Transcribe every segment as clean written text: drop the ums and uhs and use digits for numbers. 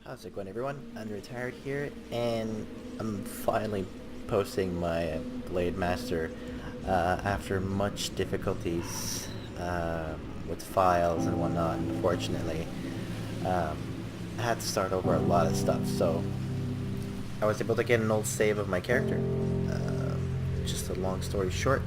How's it going, everyone? Unretired here, and I'm finally posting my Blademaster after much difficulties with files and whatnot. Unfortunately, um, I had to start over a lot of stuff, so I was able to get an old save of my character. Just a long story short,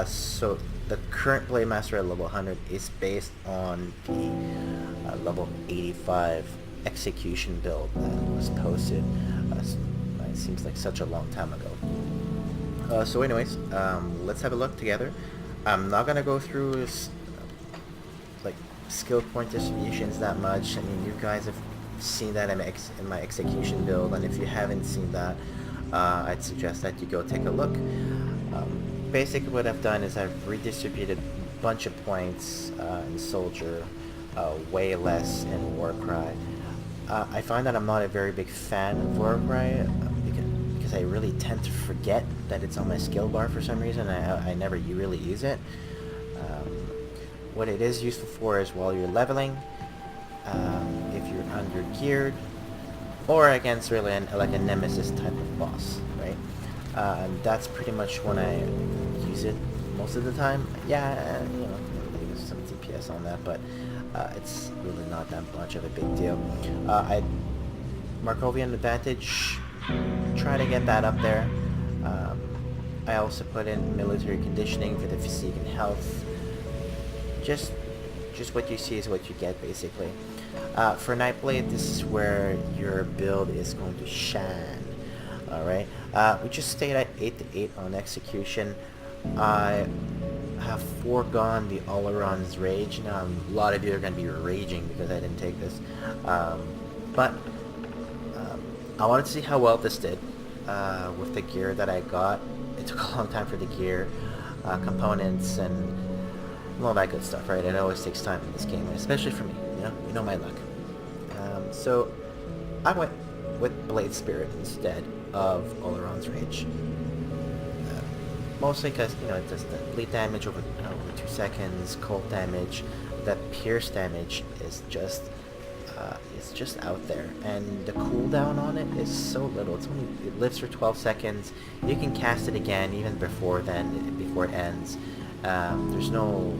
so the current Blademaster at level 100 is based on the level 85 execution build that was posted. It seems like such a long time ago. So anyways, let's have a look together. I'm not gonna go through like skill point distributions that much. I mean, you guys have seen that in my execution build, and if you haven't seen that, I'd suggest that you go take a look. Basically what I've done is I've redistributed a bunch of points in Soldier, way less in Warcry. I find that I'm not a very big fan of Warcry because I really tend to forget that it's on my skill bar for some reason. I never really use it. What it is useful for is while you're leveling, if you're under geared, or against really like a nemesis type of boss, right? And that's pretty much when I use it most of the time. Yeah, you know, maybe some DPS on that, but it's really not that much of a big deal. Markovian advantage, try to get that up there. I also put in military conditioning for the physique and health. Just what you see is what you get, basically. For Nightblade, this is where your build is going to shine. Alright, we just stayed at 8 to 8 on execution. I have foregone the Oleron's Rage. Now, a lot of you are going to be raging because I didn't take this. But I wanted to see how well this did with the gear that I got. It took a long time for the gear, components, and all that good stuff, right? It always takes time in this game, especially for me, you know my luck. So I went with Blade Spirit instead of Oleron's Rage. Mostly because, it does the bleed damage over 2 seconds, cold damage. That pierce damage is just out there, and the cooldown on it is so little. It lives for 12 seconds. You can cast it again even before it ends. There's no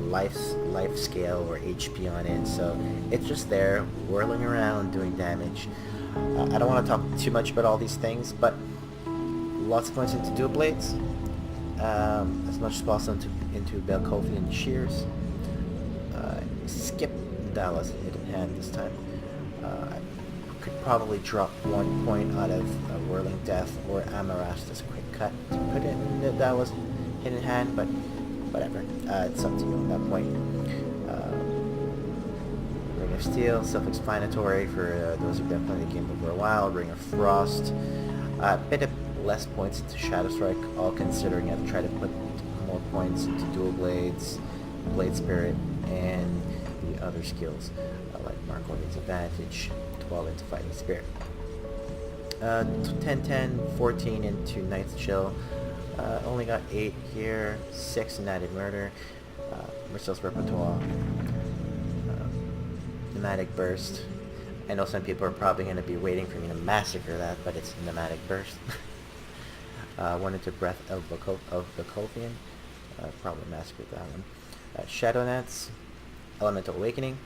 life scale or HP on it, so it's just there whirling around doing damage. I don't want to talk too much about all these things, but lots of points into dual blades, as much as possible into Belgothian shears. Skip Dallas hidden hand this time. I could probably drop 1 point out of Whirling Death or Amarasth's Quick Cut to put it in the Dallas hidden hand, but whatever. It's up to you on that point. Ring of Steel, self-explanatory for those who've been playing the game for a while. Ring of Frost. A bit of less points into Shadow Strike, all considering I've tried to put more points into Dual Blades, Blade Spirit, and the other skills, like Markovian's Advantage, 12 into Fighting Spirit. 10, 14 into Night's Chill. Only got 8 here, 6 in Added Murder, Merciless Repertoire, Pneumatic Burst. I know some people are probably going to be waiting for me to massacre that, but it's Pneumatic Burst. 1 into Breath of Belgothian, probably massacred that one. Shadow Nets, Elemental Awakening,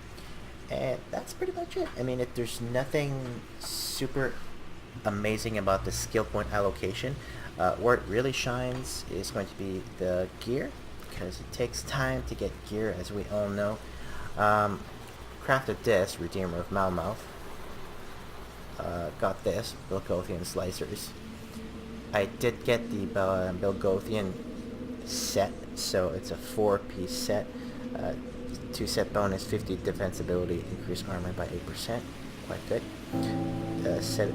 and that's pretty much it. I mean, there's nothing super amazing about the skill point allocation. Where it really shines is going to be the gear, because it takes time to get gear, as we all know. Crafted this, Redeemer of Malmouth. Got this, Belgothian Slicers. I did get the Belgothian set, so it's a 4-piece set. 2 set bonus, 50 defensibility, increase armor by 8%. Quite good. Set of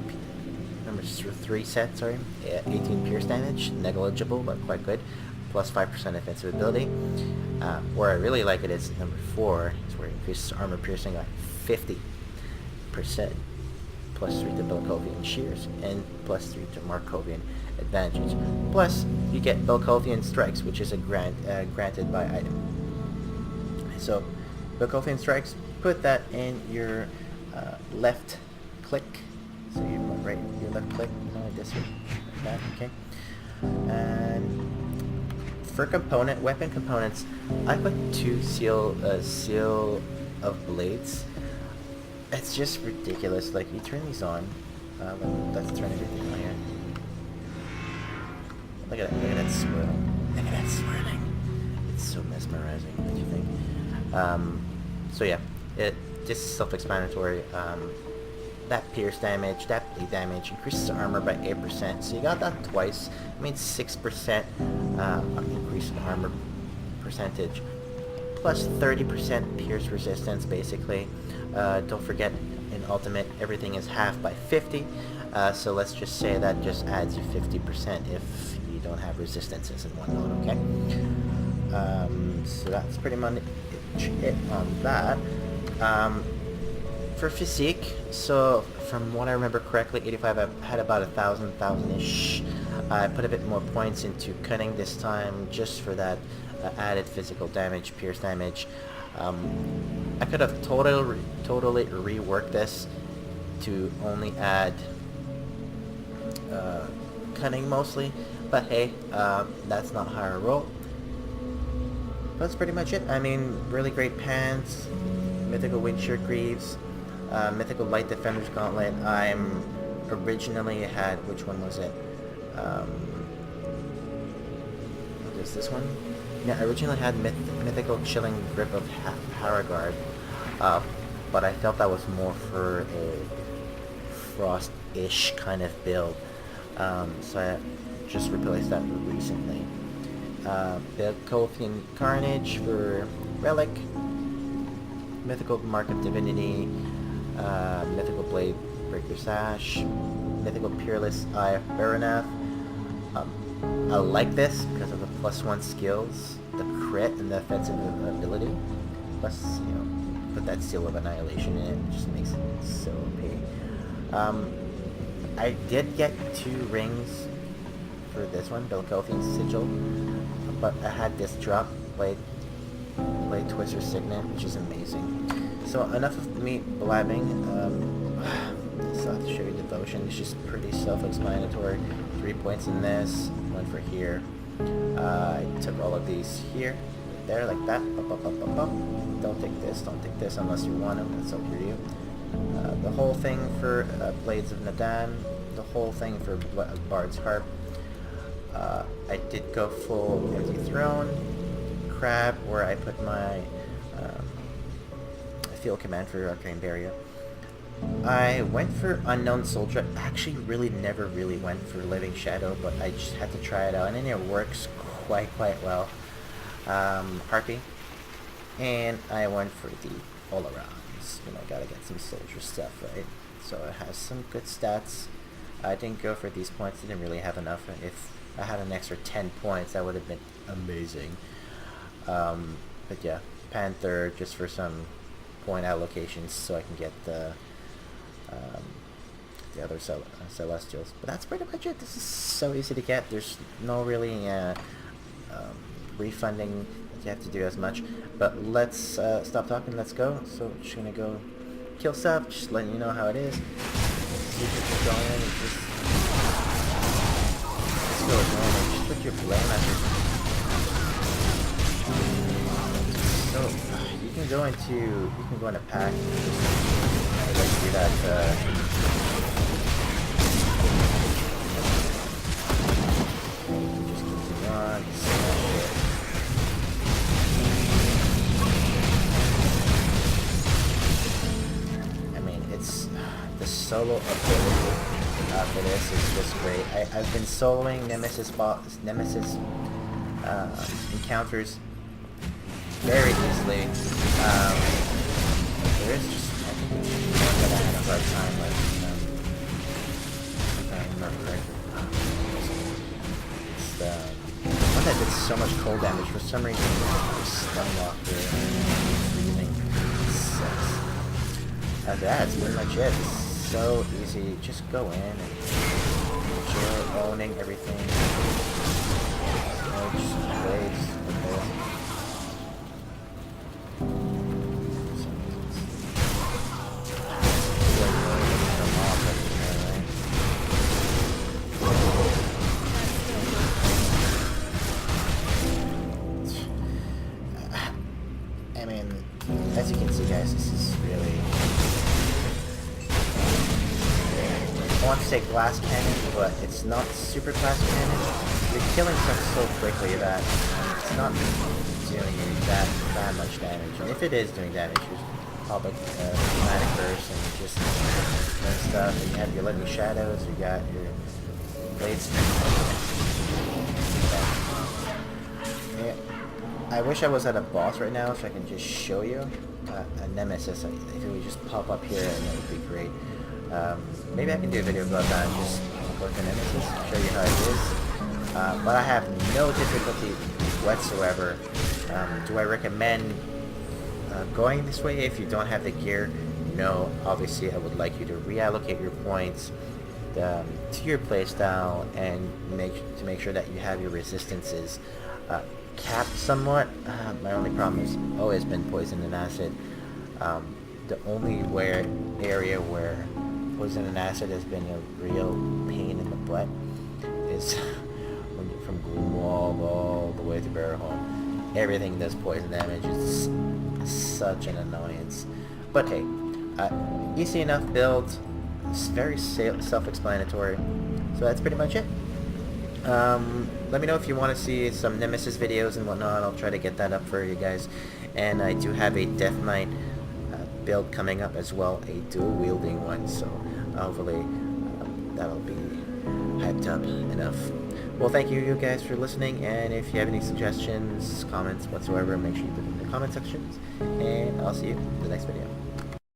number 3 set, 18 pierce damage, negligible but quite good, plus 5% offensive ability. Where I really like it is number 4, is where it increases armor piercing by 50%, plus 3 to Belgothian shears, and plus 3 to Markovian advantages. Plus, you get Belgothian strikes, which is a granted by item. So, Belgothian strikes, put that in your left click. So you right, your left click, like this, like that, okay. And for weapon components, I put 2 seal of blades. It's just ridiculous. Like, you turn these on. Let's turn everything on here. Look at that swirling. Look at that swirling. It's so mesmerizing. What do you think? So yeah, this is self-explanatory. That pierce damage, that bleed damage increases armor by 8%. So you got that twice. I mean 6% increase in armor percentage, plus 30% pierce resistance, basically. Don't forget, in Ultimate, everything is half by 50. So let's just say that just adds you 50% if you don't have resistances and whatnot, okay? So that's pretty much it on that. For physique, so from what I remember correctly, 85 I had about 1,000-ish. I put a bit more points into cutting this time just for that added physical damage, pierce damage. I could have totally reworked this to only add cutting mostly, but hey, that's not how I roll. That's pretty much it. I mean, really great pants, mythical windshield greaves, mythical light defender's gauntlet. I'm originally had, which one was it? What is this one? Yeah, I originally had mythical chilling grip of Harrogard, but I felt that was more for a frost-ish kind of build, so I just replaced that recently. Belgothian Carnage for Relic, mythical Mark of Divinity, mythical Blade Breaker Sash, mythical Peerless Eye of Baranath. I like this because of the +1 skills, the crit, and the offensive ability. Plus, you know, put that Seal of Annihilation in it, it just makes it so OP. I did get 2 rings for this one, Belgothian Sigil, but I had this drop, Blade Twister Signet, which is amazing. So enough of me blabbing. So I have to show you Devotion. It's just pretty self-explanatory. 3 points in this, 1 for here. I took all of these here, there, like that. Don't take this unless you want them. That's up to you. The whole thing for Blades of Nadan. The whole thing for Bard's Harp. I did go full Empty Throne, Crab, where I put my Field Command for Arcane Barrier. I went for Unknown Soldier. I actually never really went for Living Shadow, but I just had to try it out, and it works quite well. Harpy, and I went for the all-arounds. You know, gotta get some soldier stuff, right? So it has some good stats. I didn't go for these points, didn't really have enough. If I had an extra 10 points, that would have been amazing. But yeah, Panther, just for some point allocations so I can get the other Celestials. But that's pretty much it. This is so easy to get. There's no really refunding that you have to do as much. But let's stop talking, let's go. So just gonna go kill stuff, just letting you know how it is. See if you can go in and just go normal. Just put your Blademaster. So you can go in a pack. I'd like to do that. Just continue on. Smash it. I mean, it's the solo ability for this is just great. I've been soloing Nemesis encounters very easily. There is just, I think that I had a hard time with, if I remember correctly. It's the one that did so much cold damage. For some reason, stun locked or breathing. Sucks. And that's pretty much it. It's so easy. Just go in and chill, owning everything. Just blades. Okay. want to say glass cannon, but it's not super glass cannon. You're killing stuff so quickly that it's not doing you that much damage. And if it is doing damage, you just pop a dramatic burst and just run stuff. And you have your lightning shadows, you got your blades. Yeah. I wish I was at a boss right now so I can just show you a nemesis. If it would just pop up here, and it would be great. Maybe I can do a video about that, just go to nemesis, show you how it is. But I have no difficulty whatsoever. Do I recommend going this way if you don't have the gear? No, obviously I would like you to reallocate your points to your playstyle and make sure that you have your resistances capped somewhat. My only problem has always been poison and acid. The only area where poison and acid has been a real pain in the butt is when you're from Gloomwall all the way to Barrowhole. Everything does poison damage. It's such an annoyance. But hey, easy enough build. It's very self-explanatory. So that's pretty much it. Let me know if you want to see some Nemesis videos and whatnot. I'll try to get that up for you guys. And I do have a Death Knight build coming up as well, a dual-wielding one. So hopefully that'll be hyped up enough. Well, thank you guys for listening. And if you have any suggestions, comments whatsoever, make sure you put them in the comment sections. And I'll see you in the next video.